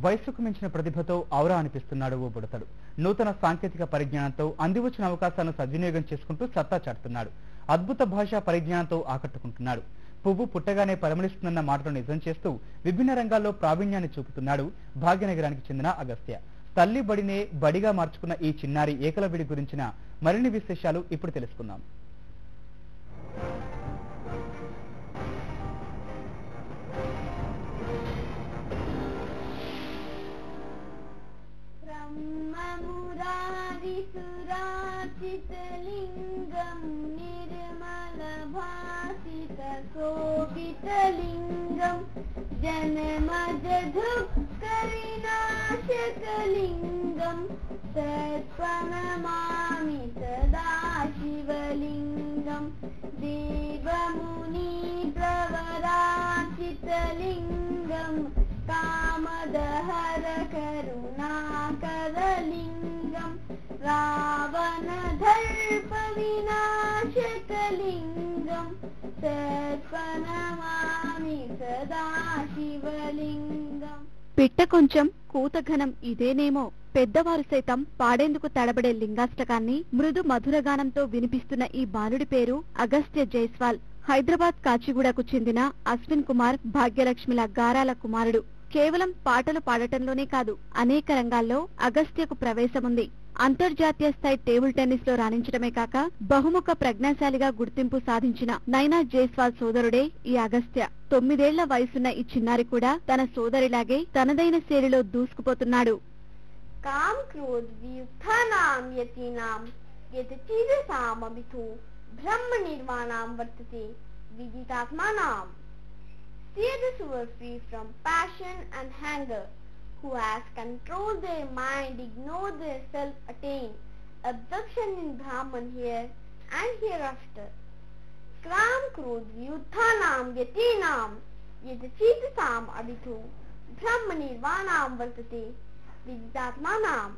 వయసుకు మించిన ప్రతిభతో ఔరా అనిపిస్తున్నాడు ఓ బుడతడు. నూతన సాంకేతిక పరిజ్ఞానంతో అందివచ్చిన అవకాశాలను సద్వినియోగం చేసుకుంటూ సత్తా చాటుతున్నాడు. అద్భుత భాషా పరిజ్ఞానంతో ఆకట్టుకుంటున్నాడు. పువ్వు పుట్టగానే పరిమళిస్తుందన్న మాటను నిజం చేస్తూ విభిన్న రంగాల్లో ప్రావీణ్యాన్ని చూపుతున్నాడు భాగ్యనగరానికి చెందిన అగస్త్య. తల్లి బడినే బడిగా మార్చుకున్న ఈ చిన్నారి ఏకలవిడి గురించిన మరిన్ని విశేషాలు ఇప్పుడు తెలుసుకుందాం. सुराचितलिंगम निर्मल भासित शोभितलिंगम जन्मज दुःख विनाशकलिंगम तत्प्रणमामि सदा शिवलिंगम देवमुनि प्रवराचितलिंगम कामदहर करुणाकरलिंगम रावणदर्प विनाशकलिंगम तत्प्रणमामि सदा शिवलिंगम. పిట్ట కొంచెం కూతఘనం ఇదేనేమో. పెద్దవారు సైతం పాడేందుకు తడబడే లింగాష్టకాన్ని మృదు మధురగానంతో వినిపిస్తున్న ఈ బాలుడి పేరు అగస్త్య జైస్వాల్. హైదరాబాద్ కాచిగూడకు చెందిన అశ్విన్ కుమార్ భాగ్యలక్ష్మిల గారాల కుమారుడు. కేవలం పాటలు పాడటంలోనే కాదు, అనేక రంగాల్లో అగస్త్యకు ప్రవేశముంది. అంతర్జాతీయ స్థాయి టేబుల్ టెన్నిస్ లో రాణించడమే కాక బహుముఖ ప్రజ్ఞాశాలిగా గుర్తింపు సాధించిన నైనా జైస్వాల్ సోదరుడే ఈ అగస్త్య. 9 ఏళ్ల వయసున్న ఈ చిన్నారి కూడా తన సోదరిలాగే తనదైన శైలిలో దూసుకుపోతున్నాడు. काम क्रोध व्युत्थानां यतीनां यतचिरसामभितो ब्रह्म निर्वाणां वर्तते विदितात्मानां. See those who are free from passion and anger, who has controlled their mind, ignore their self-attain, absorption in Brahman here and hereafter. Kram Krodh Vyutthanam Yatinam Yatachitasam Abhito Brahma Nirvanam Vartate Viditatmanam.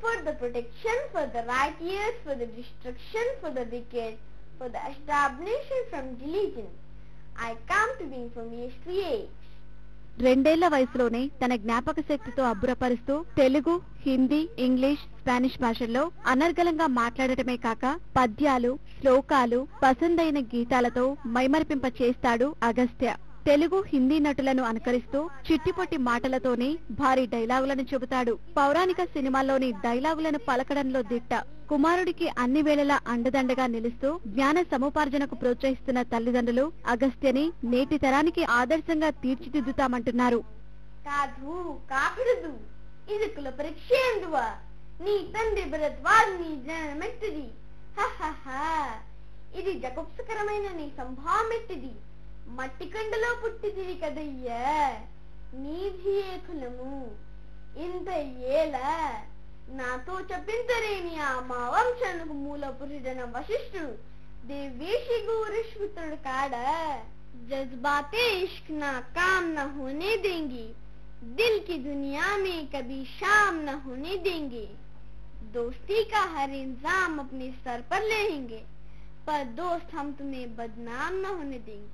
For the protection, for the righteous, for the destruction, for the wicked, for the establishment from religion, I come to being from age to age. 2 ఏళ్ల వయసులోనే తన జ్ఞాపక శక్తితో అబ్బురపరుస్తూ Telugu, Hindi, English, Spanish భాషల్లో అనర్గళంగా మాట్లాడటమే కాక పద్యాలు, శ్లోకాలు, పసందైన గీతాలతో మైమరిపింప చేస్తాడు అగస్త్య. తెలుగు, హిందీ నటులను అనుకరిస్తూ చిట్టిపొట్టి మాటలతోనే భారీ డైలాగులను చెబుతాడు. పౌరాణిక సినిమాల్లోని డైలాగులను పలకడంలో దిట్ట. కుమారుడికి అన్ని వేళలా అండదండగా నిలుస్తూ జ్ఞాన సముపార్జనకు ప్రోత్సహిస్తున్న తల్లిదండ్రులు అగస్త్యని నేటి తరానికి ఆదర్శంగా తీర్చిదిద్దుతామంటున్నారు. కాదు కాకూడదు, ఇది కుల పరీక్ష ఎందువ, నీ తండ్రి భరద్వాజుని జననమెట్టిది, ఇది జగప్సకరమైన నీ సంభామెట్టిది, మట్టి కండలో పుట్టిదివి కదయ్యా, నీది ఏ కులము, ఇంత ఏల నాతో చెప్పింతరేమి ఆ మా వంశానికి మూల పురుషుడైన వశిష్ఠుడు దేవేశి గౌరష్మిత్రుడు కాడ. जज्बाते इश्क ना काम न होने देंगे, दिल की दुनिया में कभी शाम न होने देंगे, दोस्ती का हर इंजाम अपने सर पर लेंगे, पर दोस्त हम तुम्हें बदनाम न होने देंगे.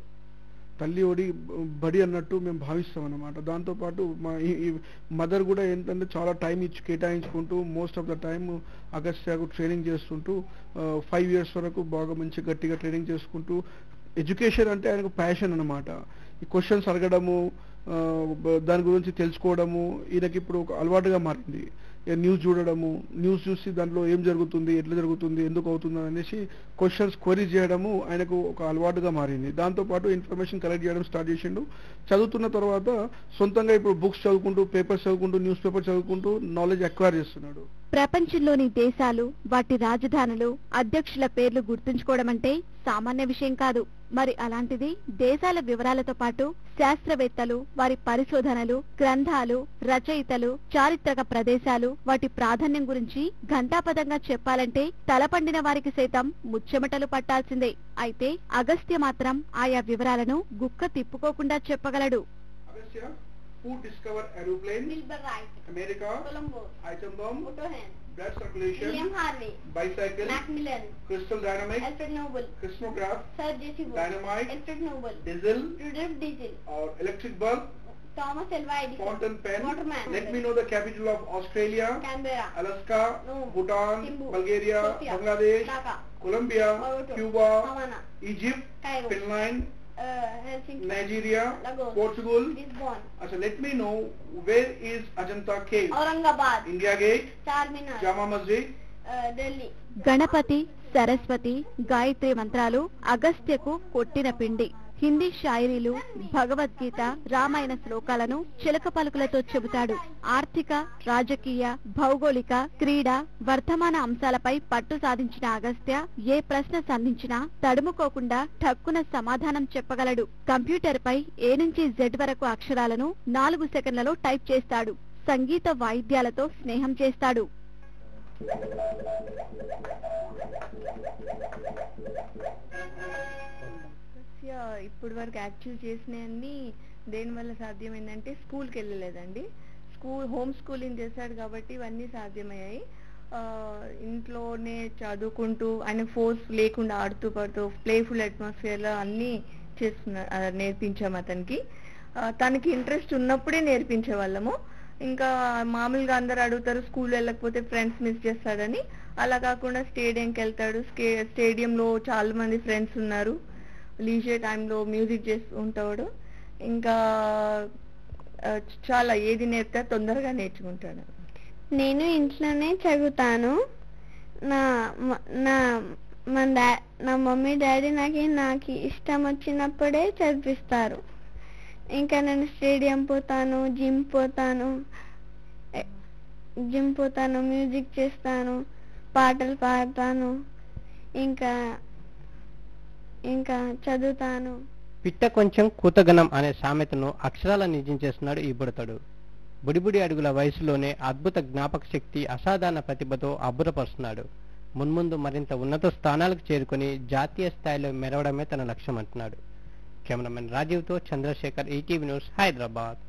తల్లి ఒడి బడి అన్నట్టు మేము భావిస్తాం అన్నమాట. దాంతోపాటు మా మదర్ కూడా ఏంటంటే చాలా టైం ఇచ్చి కేటాయించుకుంటూ మోస్ట్ ఆఫ్ ద టైమ్ అగస్త్యకు ట్రైనింగ్ చేస్తుంటూ 5 years వరకు బాగా మంచి గట్టిగా ట్రైనింగ్ చేసుకుంటూ, ఎడ్యుకేషన్ అంటే ఆయనకు ప్యాషన్ అన్నమాట. ఈ క్వశ్చన్స్ అడగడము, దాని గురించి తెలుసుకోవడము ఈయనకి ఇప్పుడు ఒక అలవాటుగా మారింది. న్యూస్ చూడడము, న్యూస్ చూసి దాంట్లో ఏం జరుగుతుంది, ఎట్లా జరుగుతుంది, ఎందుకు అవుతుంది అనేసి క్వశ్చన్స్ క్వరీ చేయడము ఆయనకు ఒక అలవాటుగా మారింది. దాంతోపాటు ఇన్ఫర్మేషన్ కలెక్ట్ చేయడం స్టార్ట్ చేసిండు. చదువుతున్న తర్వాత సొంతంగా ఇప్పుడు బుక్స్ చదువుకుంటూ, పేపర్స్ చదువుకుంటూ, న్యూస్ పేపర్ చదువుకుంటూ నాలెడ్జ్ అక్వైర్ చేస్తున్నాడు. ప్రపంచంలోని దేశాలు, వాటి రాజధానులు, అధ్యక్షుల పేర్లు గుర్తుంచుకోవడం అంటే సామాన్య విషయం కాదు. మరి అలాంటిది దేశాల వివరాలతో పాటు శాస్త్రవేత్తలు, వారి పరిశోధనలు, గ్రంథాలు, రచయితలు, చారిత్రక ప్రదేశాలు, వాటి ప్రాధాన్యం గురించి ఘంటాపదంగా చెప్పాలంటే తలపండిన వారికి సైతం ముచ్చెమటలు పట్టాల్సిందే. అయితే అగస్త్య మాత్రం ఆయా వివరాలను గుక్క తిప్పుకోకుండా చెప్పగలడు. Who discovered aeroplane? Wilbur Wright. America. Colombo. Atom bomb. Otto Hahn. Blood circulation. William Harvey. Bicycle. Macmillan. Crystal dynamics. Alfred Nobel. Crystograph. Sir J.C. Bose. Dynamite. Alfred Nobel. Diesel. Rudolf Diesel. Or electric bulb. Thomas Alva Edison. Fountain pen. Waterman. Let me know the capital of Australia, Canberra. Alaska, Rome. Bhutan, Thimphu. Bulgaria, Sofia. Bangladesh, Dhaka. Colombia, Bogota. Cuba, Havana. Egypt, Cairo. Finland, Helsinki. Nigeria, Lagos. Portugal. Lisbon. So let me know where is Ajanta Cave? Aurangabad. India Gate, Charminar. Jama Masjid. Delhi. Ganapati, Saraswati, Gayatri మంత్రాలు అగస్త్యకు కొట్టిన పిండి. హిందీ షాయిరీలు, భగవద్గీత, రామాయణ శ్లోకాలను చిలక పలుకులతో చెబుతాడు. ఆర్థిక, రాజకీయ, భౌగోళిక, క్రీడా, వర్తమాన అంశాలపై పట్టు సాధించిన అగస్త్య ఏ ప్రశ్న సంధించినా తడుముకోకుండా ఠక్కున సమాధానం చెప్పగలడు. కంప్యూటర్ పై ఏ నుంచి జెడ్ వరకు అక్షరాలను 4 సెకండ్లలో టైప్ చేస్తాడు. సంగీత వాయిద్యాలతో స్నేహం చేస్తాడు. ఇప్పుడు వరకు యాక్చువల్ చేసినవన్నీ దేనివల్ల సాధ్యమైందంటే స్కూల్కి వెళ్ళలేదండి. హోమ్ స్కూలింగ్ చేశాడు కాబట్టి ఇవన్నీ సాధ్యమయ్యాయి. ఇంట్లోనే చదువుకుంటూ ఆయన ఫోర్స్ లేకుండా ఆడుతూ పడుతూ ప్లేఫుల్ అట్మాస్ఫియర్లో అన్నీ నేర్పించాము అతనికి. తనకి ఇంట్రెస్ట్ ఉన్నప్పుడే నేర్పించే వాళ్ళము. ఇంకా మామూలుగా అందరు అడుగుతారు స్కూల్ వెళ్ళకపోతే ఫ్రెండ్స్ మిస్ చేస్తాడని. అలా కాకుండా స్టేడియంకి వెళ్తాడు. స్టేడియంలో చాలా మంది ఫ్రెండ్స్ ఉన్నారు. లీజర్ టైంలో మ్యూజిక్ చేస్తూ ఉంటాడు. ఇంకా చాలా ఏది నేర్పితే తొందరగా నేర్చుకుంటాడు. నేను ఇంట్లోనే చదువుతాను. నా మమ్మీ డాడీ నాకు ఇష్టం వచ్చినప్పుడే చదివిస్తారు. ఇంకా నేను స్టేడియం పోతాను, జిమ్ పోతాను, మ్యూజిక్ చేస్తాను, పాటలు పాడతాను, ఇంకా చదువుతాను. పిట్ట కొంచెం కూతగనం అనే సామెతను అక్షరాల నిజం చేస్తున్నాడు ఈ బుడతడు. బుడిబుడి అడుగుల వయసులోనే అద్భుత జ్ఞాపక శక్తి, అసాధారణ ప్రతిభతో అబ్బురపరుస్తున్నాడు. మున్ముందు మరింత ఉన్నత స్థానాలకు చేరుకుని జాతీయ స్థాయిలో మెరవడమే తన లక్ష్యం అంటున్నాడు. కెమెరామెన్ రాజీవ్తో చంద్రశేఖర్, ఈటీవీ న్యూస్, హైదరాబాద్.